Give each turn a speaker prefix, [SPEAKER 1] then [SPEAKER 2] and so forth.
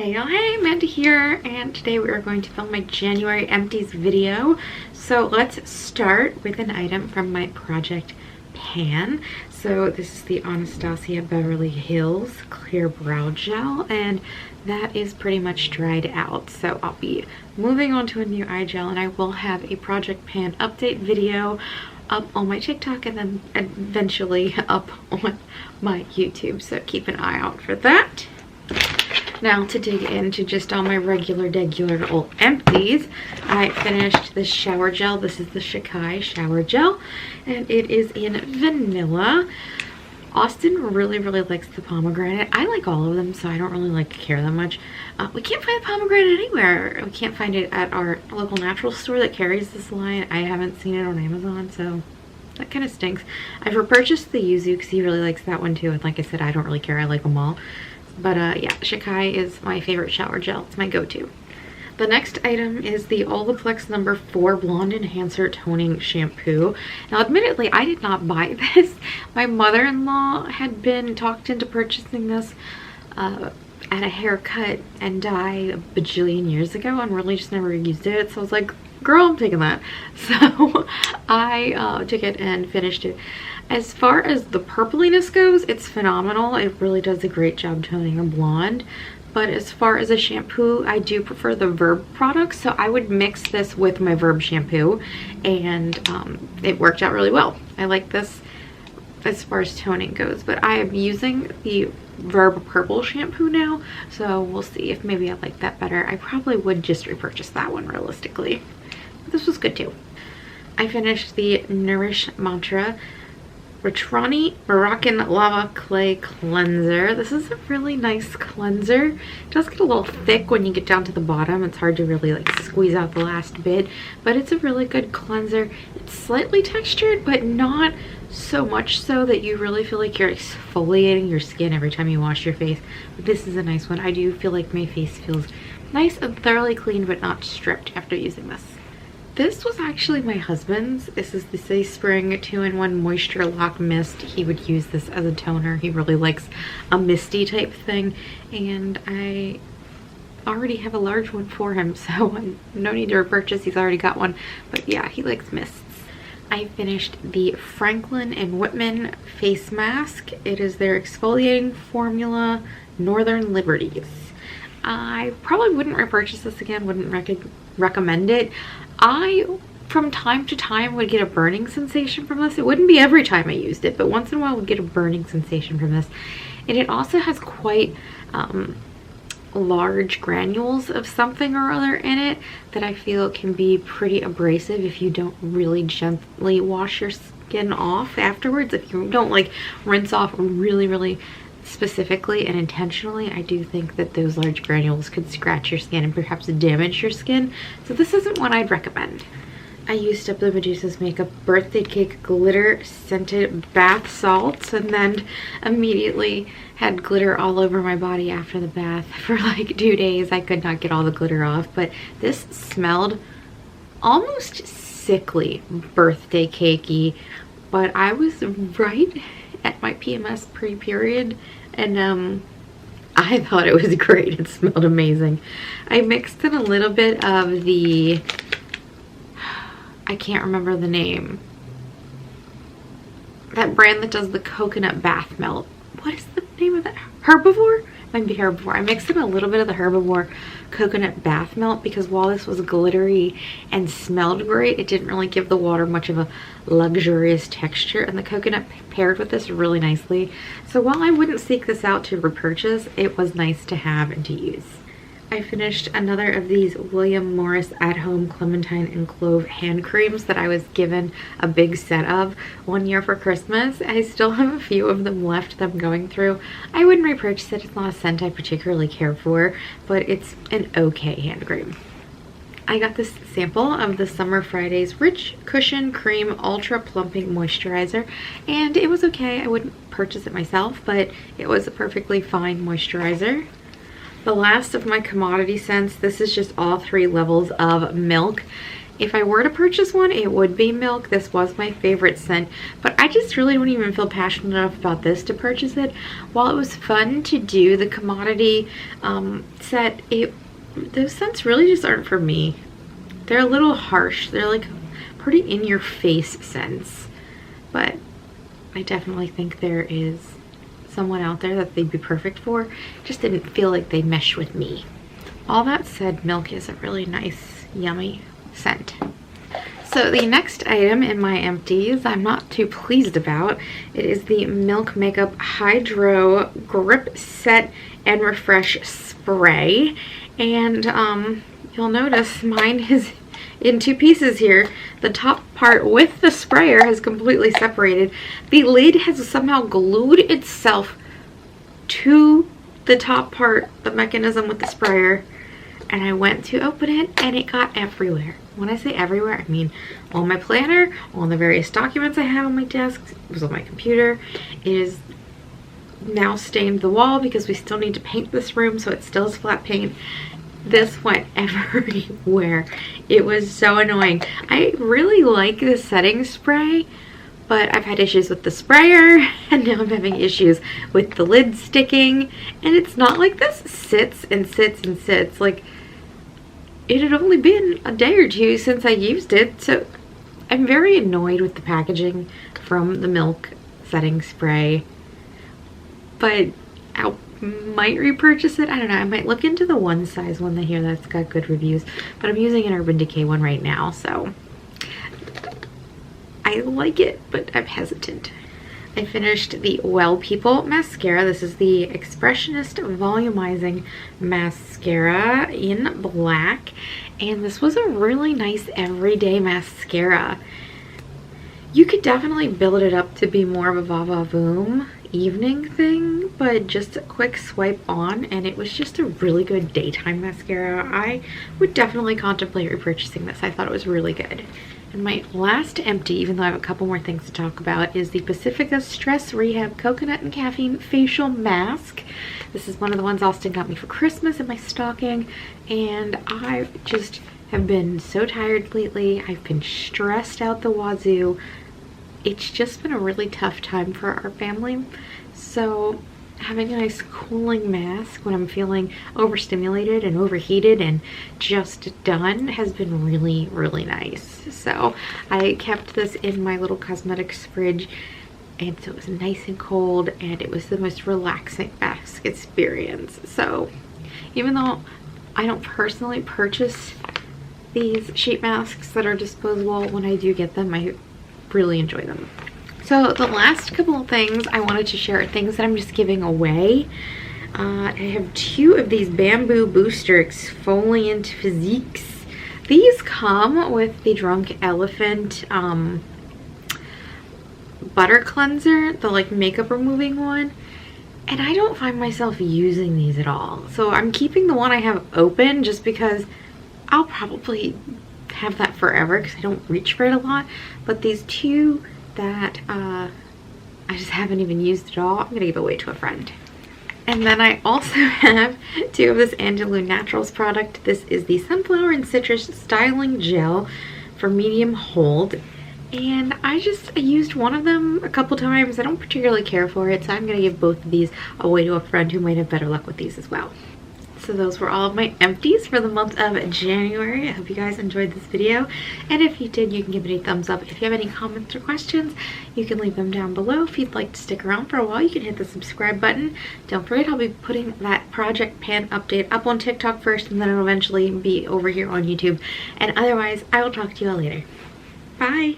[SPEAKER 1] Hey y'all, hey, Amanda here, and today we are going to film my January empties video. So let's start with an item from my project pan. So this is the Anastasia Beverly Hills Clear Brow Gel, and that is pretty much dried out. So I'll be moving on to a new eye gel, and I will have a project pan update video up on my TikTok and then eventually up on my YouTube. So keep an eye out for that. Now to dig into just all my regular old empties, I finished this shower gel. This is the Shikai shower gel, and it is in vanilla. Austin really likes the pomegranate. I like all of them, so I don't really care that much. We can't find the pomegranate anywhere. We can't find it at our local natural store that carries this line. I haven't seen it on Amazon, so that kind of stinks. I've repurchased the yuzu because he really likes that one too, and like I said, I don't really care. I like them all. But yeah, Shikai is my favorite shower gel. It's my go-to. The next item is the Olaplex No. 4 Blonde Enhancer Toning Shampoo. Now, admittedly, I did not buy this. My mother-in-law had been talked into purchasing this at a haircut and dye a bajillion years ago and really just never used it. So I was like, girl, I'm taking that. So I took it and finished it. As far as the purpliness goes, it's phenomenal. It really does a great job toning a blonde. But as far as a shampoo, I do prefer the Verb products. So I would mix this with my Verb shampoo, and it worked out really well. I like this as far as toning goes, but I am using the Verb purple shampoo now, so we'll see if maybe I like that better. I probably would just repurchase that one realistically. But this was good too. I finished the Nourish Mantra Ratrani Moroccan Lava Clay Cleanser. This is a really nice cleanser. It does get a little thick when you get down to the bottom. It's hard to really squeeze out the last bit, but it's a really good cleanser. It's slightly textured, but not so much so that you really feel like you're exfoliating your skin every time you wash your face. But this is a nice one. I do feel like my face feels nice and thoroughly clean, but not stripped after using this. This was actually my husband's. This is the Stay Spring 2-in-1 Moisture Lock Mist. He would use this as a toner. He really likes a misty type thing, and I already have a large one for him, so no need to repurchase. He's already got one, but yeah, he likes mists. I finished the Franklin and Whitman face mask. It is their exfoliating formula Northern Liberties. I probably wouldn't repurchase this again, wouldn't recommend it. I, from time to time, would get a burning sensation from this. It wouldn't be every time I used it, but once in a while I would get a burning sensation from this. And it also has quite large granules of something or other in it that I feel can be pretty abrasive if you don't really gently wash your skin off afterwards. If you don't rinse off really specifically and intentionally, I do think that those large granules could scratch your skin and perhaps damage your skin. So this isn't one I'd recommend. I used up the Medusa's Makeup Birthday Cake Glitter Scented Bath Salts, and then immediately had glitter all over my body after the bath for 2 days. I could not get all the glitter off, but this smelled almost sickly birthday cakey, but I was right at my PMS pre-period, and I thought it was great. It smelled amazing. I mixed in a little bit of the, I can't remember the name, that brand that does the coconut bath melt. What is the name of that? Herbivore? Might be Herbivore. I mixed in a little bit of the Herbivore coconut bath melt because while this was glittery and smelled great, it didn't really give the water much of a luxurious texture, and the coconut paired with this really nicely. So while I wouldn't seek this out to repurchase, it was nice to have and to use. I finished another of these William Morris At Home Clementine and Clove hand creams that I was given a big set of one year for Christmas. I still have a few of them left that I'm going through. I wouldn't repurchase it. It's not a scent I particularly care for, but it's an okay hand cream. I got this sample of the Summer Fridays Rich Cushion Cream Ultra Plumping Moisturizer, and it was okay. I wouldn't purchase it myself, but it was a perfectly fine moisturizer. The last of my commodity scents, this is just all 3 levels of milk, if I were to purchase one, it would be milk. This was my favorite scent, but I just really don't even feel passionate enough about this to purchase it. While it was fun to do the commodity set, those scents really just aren't for me. They're a little harsh. They're like pretty in-your-face scents, but I definitely think there is someone out there that they'd be perfect for. Just didn't feel like they mesh with me. All that said, milk is a really nice, yummy scent. So the next item in my empties I'm not too pleased about. It is the Milk Makeup Hydro Grip Set and Refresh Spray. And you'll notice mine is in two pieces here. The top part with the sprayer has completely separated. The lid has somehow glued itself to the top part, the mechanism with the sprayer, and I went to open it and it got everywhere. When I say everywhere, I mean on my planner, on the various documents I have on my desk, it was on my computer. It is now stained the wall because we still need to paint this room, so it still is flat paint. This went everywhere. It was so annoying. I really like the setting spray, but I've had issues with the sprayer, and now I'm having issues with the lid sticking. And it's not like this sits and sits and sits. Like, it had only been a day or two since I used it, so I'm very annoyed with the packaging from the Milk setting spray. But I might repurchase it. I don't know. I might look into the one size one here that's got good reviews, but I'm using an Urban Decay one right now, so I like it, but I'm hesitant. I finished the Well People mascara. This is the Expressionist Volumizing Mascara in black, and this was a really nice everyday mascara. You could definitely build it up to be more of a va-va-voom evening thing, but just a quick swipe on and it was just a really good daytime mascara. I would definitely contemplate repurchasing this. I thought it was really good. And my last empty, even though I have a couple more things to talk about, is the Pacifica Stress Rehab Coconut and Caffeine Facial Mask. This is one of the ones Austin got me for Christmas in my stocking, and I just have been so tired lately. I've been stressed out the wazoo. It's just been a really tough time for our family, so having a nice cooling mask when I'm feeling overstimulated and overheated and just done has been really, really nice. So I kept this in my little cosmetics fridge, and so it was nice and cold, and it was the most relaxing mask experience. So even though I don't personally purchase these sheet masks that are disposable, when I do get them, I really enjoy them. So the last couple of things I wanted to share are things that I'm just giving away. I have two of these Bamboo Booster Exfoliant Physiques. These come with the Drunk Elephant butter cleanser, the like makeup removing one, and I don't find myself using these at all. So I'm keeping the one I have open just because I'll probably have that forever because I don't reach for it a lot. But these two that I just haven't even used at all, I'm gonna give away to a friend. And then I also have two of this Andalou Naturals product. This is the Sunflower and Citrus Styling Gel for medium hold, and I used one of them a couple times. I don't particularly care for it, so I'm gonna give both of these away to a friend who might have better luck with these as well. So those were all of my empties for the month of January. I hope you guys enjoyed this video, and if you did, you can give it a thumbs up. If you have any comments or questions, you can leave them down below. If you'd like to stick around for a while, you can hit the subscribe button. Don't forget, I'll be putting that Project Pan update up on TikTok first, and then it'll eventually be over here on YouTube. And otherwise, I will talk to you all later. Bye!